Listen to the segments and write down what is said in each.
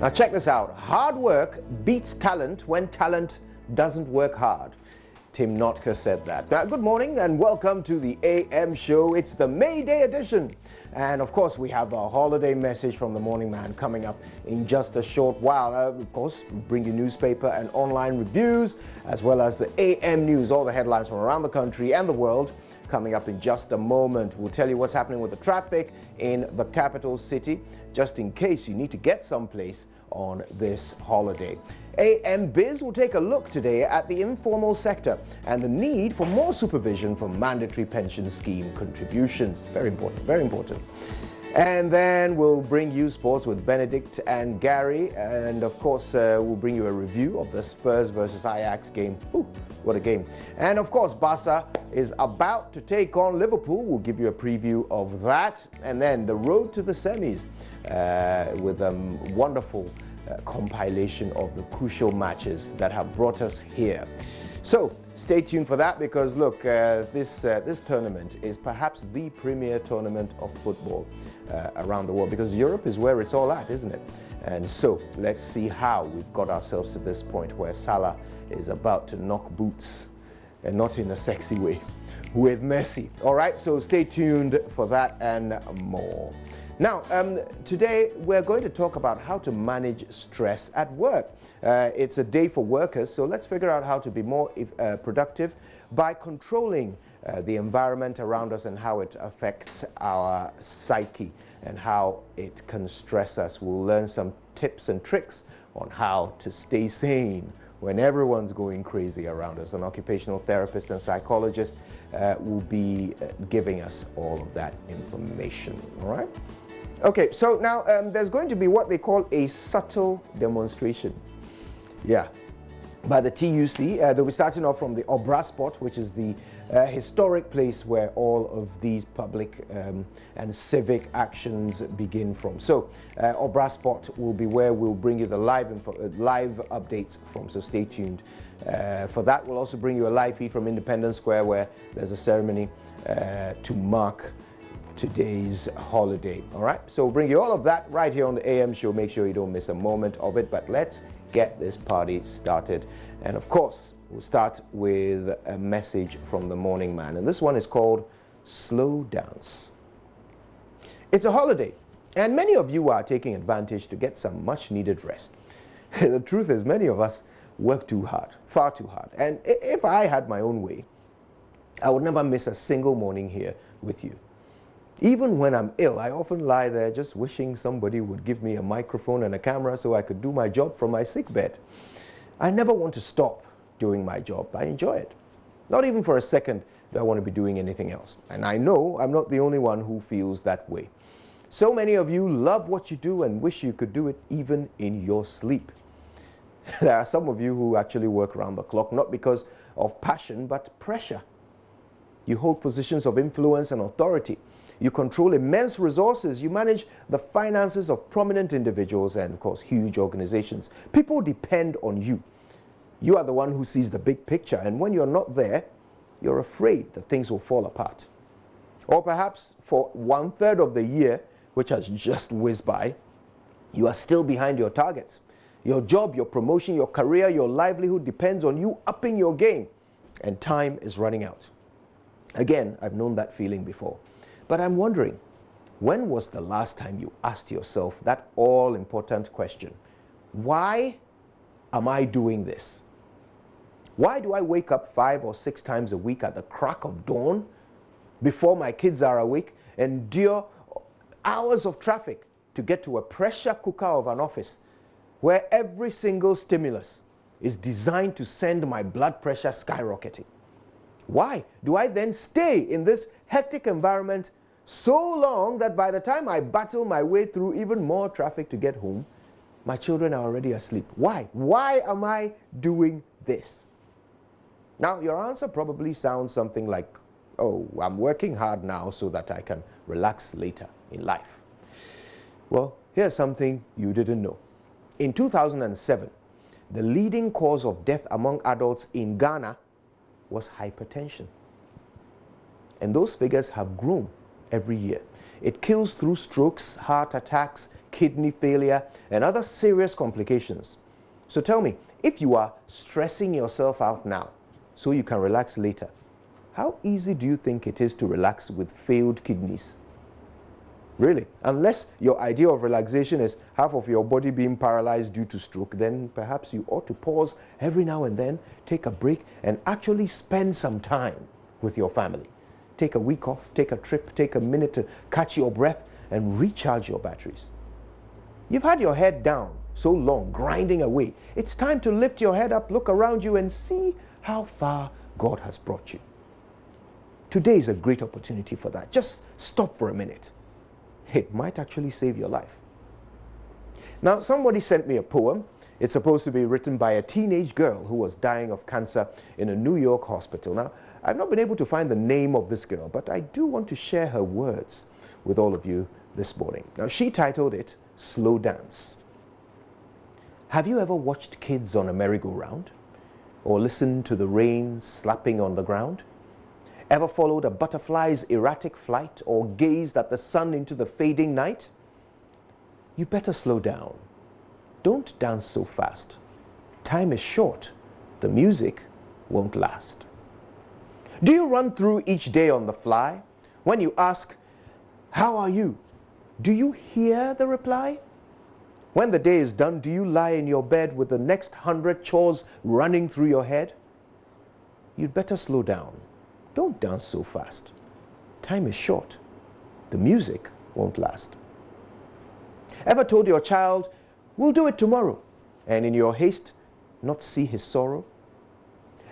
Now check this out. Hard work beats talent when talent doesn't work hard. Tim Notka said that. Now, good morning and welcome to the AM show. It's the May Day edition. And of course, we have a holiday message from the Morning Man coming up in just a short while. Of course, we bring you newspaper and online reviews, as well as the AM news, all the headlines from around the country and the world. Coming up in just a moment, we'll tell you what's happening with the traffic in the capital city, just in case you need to get someplace on this holiday. AM Biz will take a look today at the informal sector and the need for more supervision for mandatory pension scheme contributions. Very important, very important. And then we'll bring you sports with Benedict and Gary. And of course, we'll bring you a review of the Spurs versus Ajax game. Ooh, what a game. And of course, Barca is about to take on Liverpool. We'll give you a preview of that. And then the road to the semis with a wonderful compilation of the crucial matches that have brought us here. So stay tuned for that, because look, this tournament is perhaps the premier tournament of football around the world, because Europe is where it's all at, isn't it? And so let's see how we've got ourselves to this point where Salah is about to knock boots, and not in a sexy way, with Messi. All right, so stay tuned for that and more. Now, today we're going to talk about how to manage stress at work. It's a day for workers, so let's figure out how to be more productive by controlling the environment around us and how it affects our psyche and how it can stress us. We'll learn some tips and tricks on how to stay sane when everyone's going crazy around us. An occupational therapist and psychologist will be giving us all of that information, all right? Okay, so now there's going to be what they call a subtle demonstration. Yeah, by the TUC. They'll be starting off from the Obra spot, which is the historic place where all of these public and civic actions begin from. So Obra spot will be where we'll bring you the live updates from, so stay tuned for that. We'll also bring you a live feed from Independence Square, where there's a ceremony to mark today's holiday. All right, so we'll bring you all of that right here on the AM show. Make sure you don't miss a moment of it, but let's get this party started. And of course, we'll start with a message from the Morning Man, and this one is called Slow Dance. It's a holiday, and many of you are taking advantage to get some much needed rest. The truth is, many of us work too hard, far too hard, and if I had my own way, I would never miss a single morning here with you. Even when I'm ill, I often lie there just wishing somebody would give me a microphone and a camera so I could do my job from my sick bed. I never want to stop doing my job. I enjoy it. Not even for a second do I want to be doing anything else. And I know I'm not the only one who feels that way. So many of you love what you do and wish you could do it even in your sleep. There are some of you who actually work around the clock, not because of passion, but pressure. You hold positions of influence and authority. You control immense resources. You manage the finances of prominent individuals and, of course, huge organizations. People depend on you. You are the one who sees the big picture, and when you're not there, you're afraid that things will fall apart. Or perhaps for 1/3 of the year, which has just whizzed by, you are still behind your targets. Your job, your promotion, your career, your livelihood depends on you upping your game, and time is running out. Again, I've known that feeling before. But I'm wondering, when was the last time you asked yourself that all-important question? Why am I doing this? Why do I wake up 5 or 6 times a week at the crack of dawn before my kids are awake, endure hours of traffic to get to a pressure cooker of an office where every single stimulus is designed to send my blood pressure skyrocketing? Why do I then stay in this hectic environment so long that by the time I battle my way through even more traffic to get home, my children are already asleep? Why? Why am I doing this? Now, your answer probably sounds something like, oh, I'm working hard now so that I can relax later in life. Well, here's something you didn't know. In 2007, the leading cause of death among adults in Ghana was hypertension. And those figures have grown every year. It kills through strokes, heart attacks, kidney failure, and other serious complications. So tell me, if you are stressing yourself out now so you can relax later, how easy do you think it is to relax with failed kidneys? Really, unless your idea of relaxation is half of your body being paralyzed due to stroke, then perhaps you ought to pause every now and then, take a break, and actually spend some time with your family. Take a week off, take a trip, take a minute to catch your breath and recharge your batteries. You've had your head down so long, grinding away. It's time to lift your head up, look around you, and see how far God has brought you. Today is a great opportunity for that. Just stop for a minute. It might actually save your life. Now, somebody sent me a poem. It's supposed to be written by a teenage girl who was dying of cancer in a New York hospital. Now, I've not been able to find the name of this girl, but I do want to share her words with all of you this morning. Now, she titled it, Slow Dance. Have you ever watched kids on a merry-go-round? Or listened to the rain slapping on the ground? Ever followed a butterfly's erratic flight or gazed at the sun into the fading night? You better slow down. Don't dance so fast. Time is short. The music won't last. Do you run through each day on the fly? When you ask, how are you? Do you hear the reply? When the day is done, do you lie in your bed with the next 100 chores running through your head? You'd better slow down. Don't dance so fast. Time is short. The music won't last. Ever told your child, we'll do it tomorrow, and in your haste, not see his sorrow?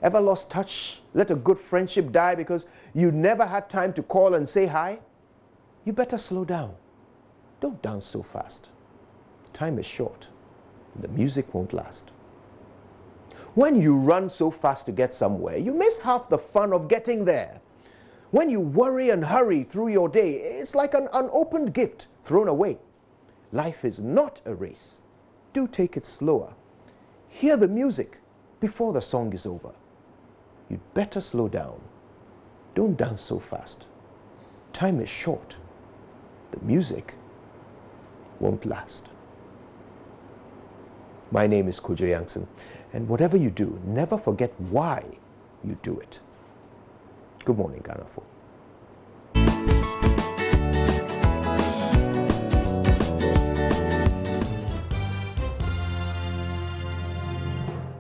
Ever lost touch, let a good friendship die because you never had time to call and say hi? You better slow down. Don't dance so fast. Time is short. The music won't last. When you run so fast to get somewhere, you miss half the fun of getting there. When you worry and hurry through your day, it's like an unopened gift thrown away. Life is not a race. Do take it slower. Hear the music before the song is over. You'd better slow down. Don't dance so fast. Time is short. The music won't last. My name is Kojo Yankson, and whatever you do, never forget why you do it. Good morning, Ghana folk.